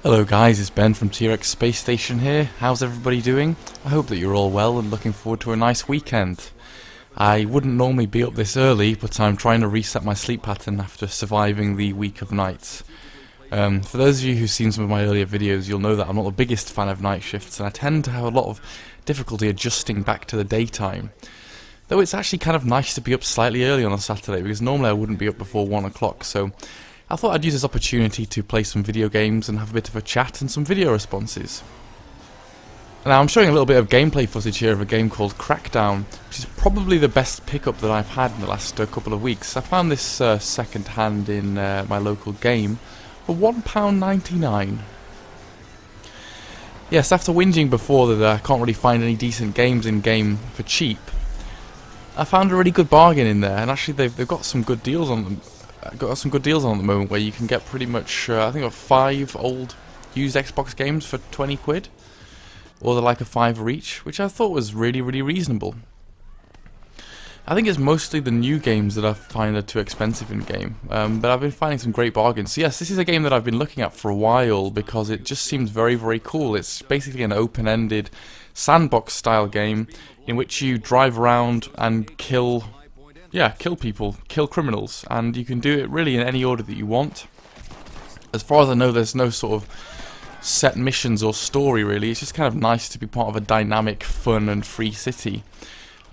Hello guys, it's Ben from T-Rex Space Station here. How's everybody doing? I hope that you're all well and looking forward to a nice weekend. I wouldn't normally be up this early, but I'm trying to reset my sleep pattern after surviving the week of nights. For those of you who've seen some of my earlier videos, you'll know that I'm not the biggest fan of night shifts, and I tend to have a lot of difficulty adjusting back to the daytime. Though it's actually kind of nice to be up slightly early on a Saturday, because normally I wouldn't be up before 1 o'clock, so I thought I'd use this opportunity to play some video games and have a bit of a chat and some video responses. Now I'm showing a little bit of gameplay footage here of a game called Crackdown, which is probably the best pickup that I've had in the last couple of weeks. I found this second hand in my local game for £1.99. Yes, after whinging before that I can't really find any decent games in game for cheap, I found a really good bargain in there, and actually they've got some good deals on them. Got some good deals on at the moment where you can get pretty much, I think, 5 old used Xbox games for 20 quid, or they're like a £5 each, which I thought was really reasonable. I think it's mostly the new games that I find are too expensive in game, but I've been finding some great bargains. So yes, this is a game that I've been looking at for a while because it just seems very cool. It's basically an open-ended sandbox style game in which you drive around and kill people, kill criminals, and you can do it really in any order that you want. As far as I know, there's no sort of set missions or story really. It's just kind of nice to be part of a dynamic, fun and free city.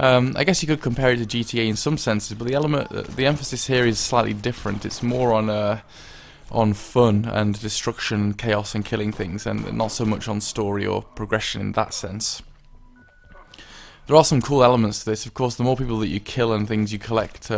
I guess you could compare it to GTA in some senses, but the emphasis here is slightly different. It's more on fun and destruction and chaos and killing things, and not so much on story or progression in that sense. There are some cool elements to this. Of course, the more people that you kill and things, you collect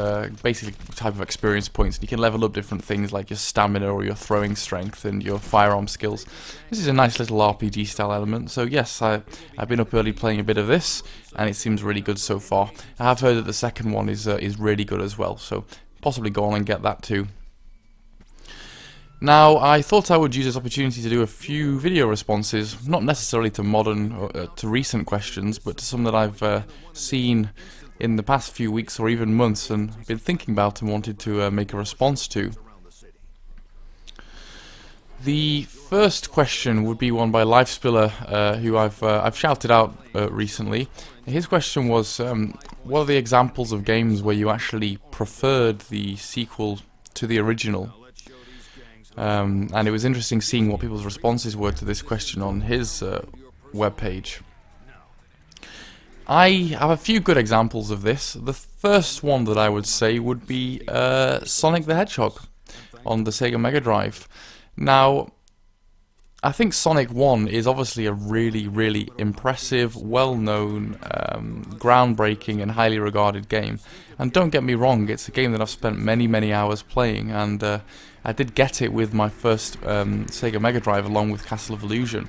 basically type of experience points, and you can level up different things like your stamina or your throwing strength and your firearm skills. This is a nice little RPG style element, so yes, I've been up early playing a bit of this, and it seems really good so far. I have heard that the second one is really good as well, so possibly go on and get that too. Now, I thought I would use this opportunity to do a few video responses, not necessarily to modern or to recent questions, but to some that I've seen in the past few weeks or even months and been thinking about and wanted to make a response to. The first question would be one by Lifespiller, who I've shouted out recently. His question was, what are the examples of games where you actually preferred the sequel to the original? And it was interesting seeing what people's responses were to this question on his webpage. I have a few good examples of this. The first one that I would say would be Sonic the Hedgehog on the Sega Mega Drive. Now, I think Sonic 1 is obviously a really impressive, well-known, groundbreaking and highly regarded game. And don't get me wrong, it's a game that I've spent many hours playing, and I did get it with my first Sega Mega Drive along with Castle of Illusion.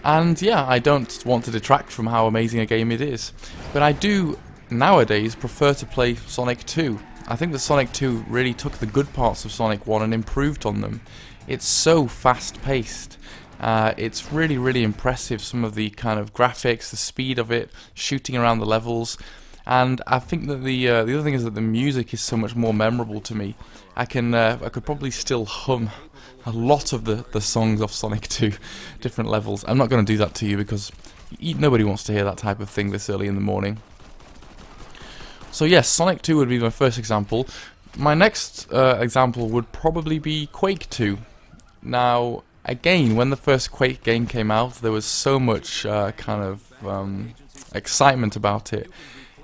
And yeah, I don't want to detract from how amazing a game it is, but I do nowadays prefer to play Sonic 2. I think that Sonic 2 really took the good parts of Sonic 1 and improved on them. It's so fast-paced. It's really impressive, some of the kind of graphics, the speed of it, shooting around the levels. And I think that the other thing is that the music is so much more memorable to me. I could probably still hum a lot of the songs off Sonic 2, different levels. I'm not going to do that to you because nobody wants to hear that type of thing this early in the morning. So yes, Sonic 2 would be my first example. My next example would probably be Quake 2. Now, again, when the first Quake game came out, there was so much kind of excitement about it.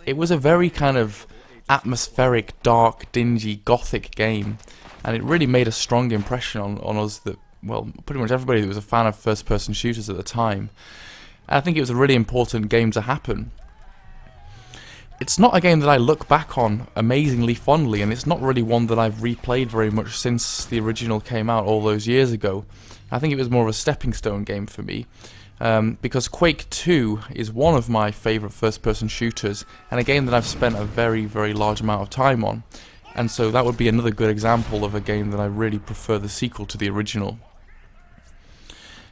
It was a very kind of atmospheric, dark, dingy, gothic game, and it really made a strong impression on us that, well, pretty much everybody that was a fan of first-person shooters at the time. And I think it was a really important game to happen. It's not a game that I look back on amazingly fondly, and it's not really one that I've replayed very much since the original came out all those years ago. I think it was more of a stepping stone game for me. Because Quake 2 is one of my favourite first-person shooters, and a game that I've spent a very large amount of time on, and so that would be another good example of a game that I really prefer the sequel to the original.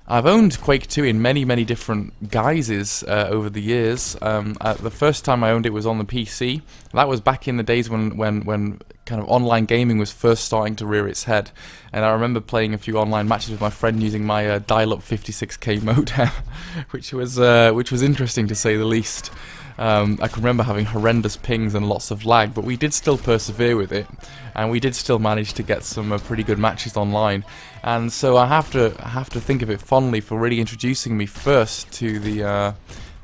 I've owned Quake 2 in many different guises over the years. The first time I owned it was on the PC. That was back in the days when kind of online gaming was first starting to rear its head, and I remember playing a few online matches with my friend using my dial-up 56k modem, which was interesting to say the least. I can remember having horrendous pings and lots of lag, but we did still persevere with it, and we did still manage to get some pretty good matches online. And so I have to think of it fondly for really introducing me first to the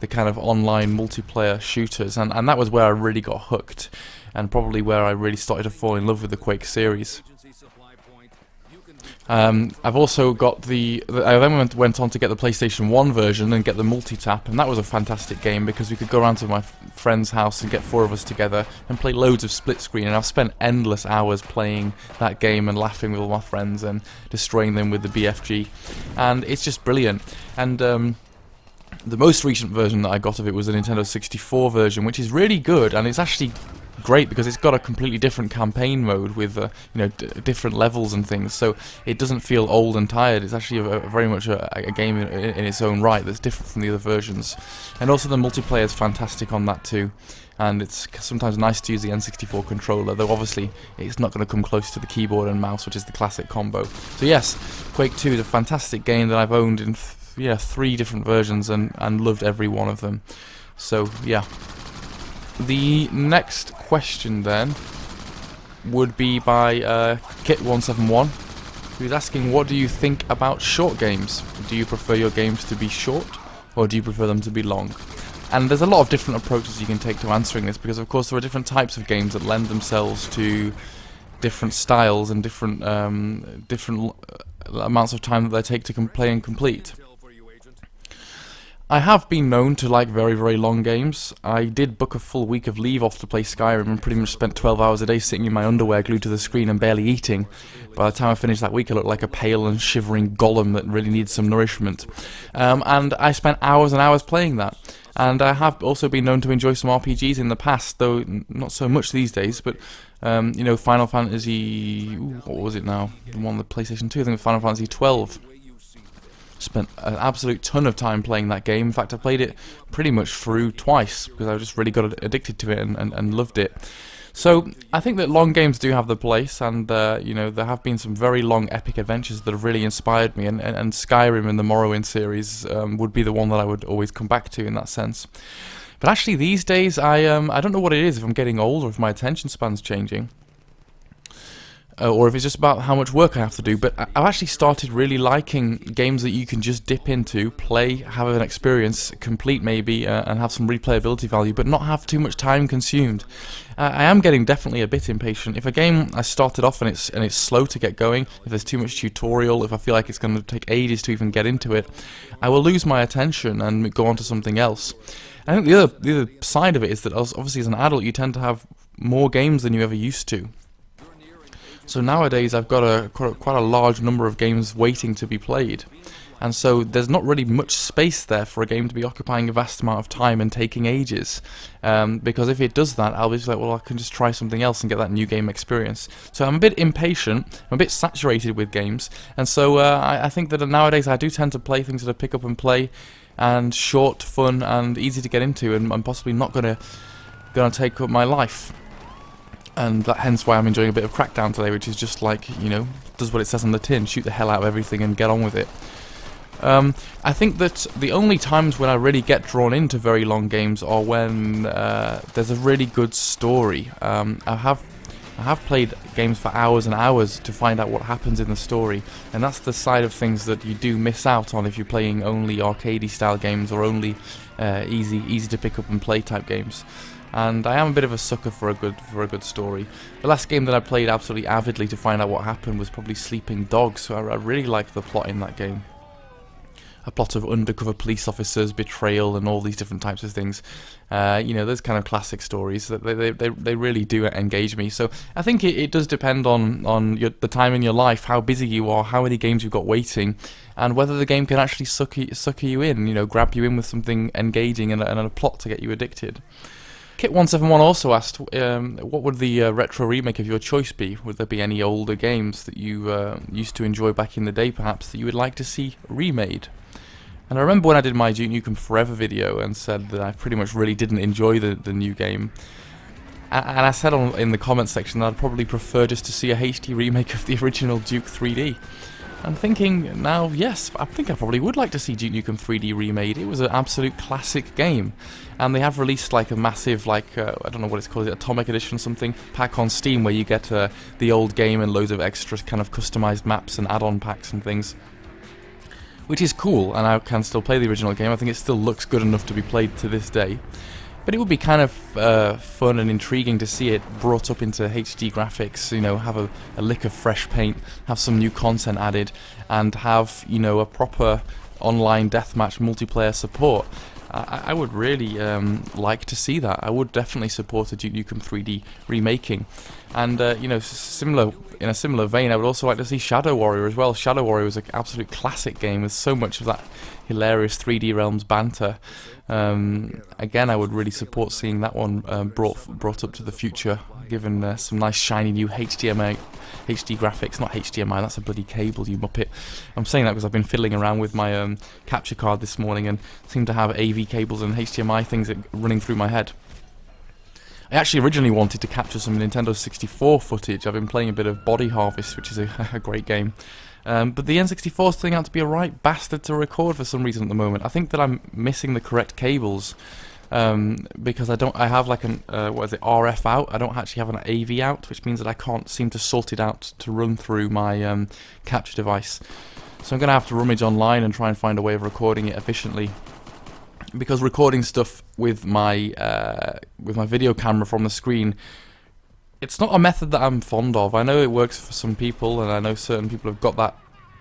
kind of online multiplayer shooters, and that was where I really got hooked, and probably where I really started to fall in love with the Quake series. I've also got I then went on to get the PlayStation 1 version and get the multi-tap, and that was a fantastic game because we could go around to my friend's house and get 4 of us together and play loads of split screen, and I've spent endless hours playing that game and laughing with all my friends and destroying them with the BFG, and it's just brilliant. And the most recent version that I got of it was the Nintendo 64 version, which is really good, and it's actually great because it's got a completely different campaign mode with different levels and things, so it doesn't feel old and tired. It's actually very much a game in its own right that's different from the other versions. And also the multiplayer is fantastic on that too, and it's sometimes nice to use the N64 controller, though obviously it's not going to come close to the keyboard and mouse, which is the classic combo. So yes, Quake 2 is a fantastic game that I've owned in 3 different versions and loved every one of them. So yeah. The next question then would be by Kit171, who's asking, what do you think about short games? Do you prefer your games to be short, or do you prefer them to be long? And there's a lot of different approaches you can take to answering this, because of course there are different types of games that lend themselves to different styles and different amounts of time that they take to play and complete. I have been known to like very, very long games. I did book a full week of leave off to play Skyrim and pretty much spent 12 hours a day sitting in my underwear glued to the screen and barely eating. By the time I finished that week I looked like a pale and shivering golem that really needs some nourishment. And I spent hours and hours playing that. And I have also been known to enjoy some RPGs in the past, though not so much these days, but Final Fantasy... what was it now? The one on the PlayStation 2, I think it was Final Fantasy 12. Spent an absolute ton of time playing that game. In fact, I played it pretty much through twice because I just really got addicted to it and loved it. So I think that long games do have their place, and there have been some very long epic adventures that have really inspired me, and Skyrim and the Morrowind series would be the one that I would always come back to in that sense. But actually these days I don't know what it is, if I'm getting old or if my attention span's changing. Or if it's just about how much work I have to do, but I've actually started really liking games that you can just dip into, play, have an experience, complete maybe, and have some replayability value, but not have too much time consumed. I am getting definitely a bit impatient. If a game I started off and it's slow to get going, if there's too much tutorial, if I feel like it's going to take ages to even get into it, I will lose my attention and go on to something else. I think the other side of it is that obviously as an adult you tend to have more games than you ever used to. So nowadays I've got quite a large number of games waiting to be played, and so there's not really much space there for a game to be occupying a vast amount of time and taking ages, because if it does that, I'll be like, well, I can just try something else and get that new game experience. So I'm a bit impatient, I'm a bit saturated with games, and so I think that nowadays I do tend to play things that I pick up and play, and short, fun, and easy to get into, and possibly not gonna take up my life. And hence why I'm enjoying a bit of Crackdown today, which is just like, does what it says on the tin, shoot the hell out of everything and get on with it. I think that the only times when I really get drawn into very long games are when there's a really good story. I have played games for hours and hours to find out what happens in the story, and that's the side of things that you do miss out on if you're playing only arcadey style games or only easy to pick up and play type games. And I am a bit of a sucker for a good story. The last game that I played absolutely avidly to find out what happened was probably Sleeping Dogs, so I really liked the plot in that game. A plot of undercover police officers, betrayal, and all these different types of things. Those kind of classic stories that they really do engage me. So I think it does depend on the time in your life, how busy you are, how many games you've got waiting, and whether the game can actually sucker you in, grab you in with something engaging and a plot to get you addicted. Kit171 also asked, what would the retro remake of your choice be? Would there be any older games that you used to enjoy back in the day, perhaps, that you would like to see remade? And I remember when I did my Duke Nukem Forever video and said that I pretty much really didn't enjoy the new game. And I said in the comments section that I'd probably prefer just to see a HD remake of the original Duke 3D. I'm thinking now, yes, I think I probably would like to see Duke Nukem 3D remade. It was an absolute classic game, and they have released like a massive, like I don't know what it's called, Atomic Edition or something, pack on Steam where you get the old game and loads of extra kind of customized maps and add-on packs and things, which is cool. And I can still play the original game. I think it still looks good enough to be played to this day. But it would be kind of fun and intriguing to see it brought up into HD graphics, you know, have a lick of fresh paint, have some new content added, and have, you know, a proper online deathmatch multiplayer support. I would really like to see that. I would definitely support a Duke Nukem 3D remaking. And, you know, in a similar vein, I would also like to see Shadow Warrior as well. Shadow Warrior was an absolute classic game with so much of that hilarious 3D Realms banter. Again, I would really support seeing that one brought up to the future, given some nice shiny new HD graphics. Not HDMI, that's a bloody cable, you muppet. I'm saying that because I've been fiddling around with my capture card this morning and seem to have AV cables and HDMI things running through my head. I actually originally wanted to capture some Nintendo 64 footage. I've been playing a bit of Body Harvest, which is a great game. But the N64 is turning out to be a right bastard to record for some reason at the moment. I think that I'm missing the correct cables, because I have like an RF out. I don't actually have an AV out, which means that I can't seem to sort it out to run through my capture device. So I'm going to have to rummage online and try and find a way of recording it efficiently. Because recording stuff with my video camera from the screen, it's not a method that I'm fond of. I know it works for some people, and I know certain people have got that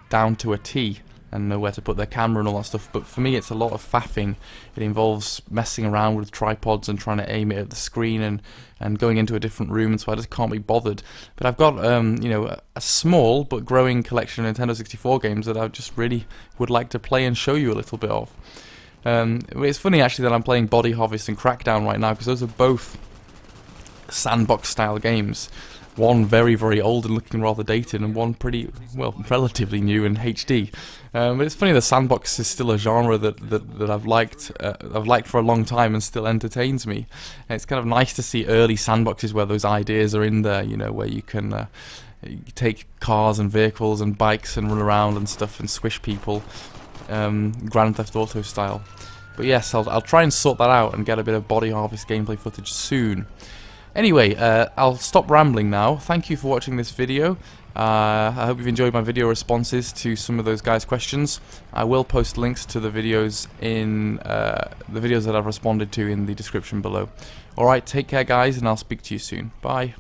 down to a T and know where to put their camera and all that stuff, but for me it's a lot of faffing. It involves messing around with tripods and trying to aim it at the screen and going into a different room, and so I just can't be bothered. But I've got you know, a small but growing collection of Nintendo 64 games that I just really would like to play and show you a little bit of. It's funny actually that I'm playing Body Harvest and Crackdown right now, because those are both sandbox style games. One very, very old and looking rather dated, and one pretty, well, relatively new in HD. But it's funny that sandbox is still a genre that I've liked for a long time and still entertains me. And it's kind of nice to see early sandboxes where those ideas are in there, you know, where you can take cars and vehicles and bikes and run around and stuff and squish people, Grand Theft Auto style. But yes, I'll try and sort that out and get a bit of Body Harvest gameplay footage soon. Anyway, I'll stop rambling now. Thank you for watching this video. I hope you've enjoyed my video responses to some of those guys' questions. I will post links to the videos in the videos that I've responded to in the description below. Alright, take care guys, and I'll speak to you soon. Bye.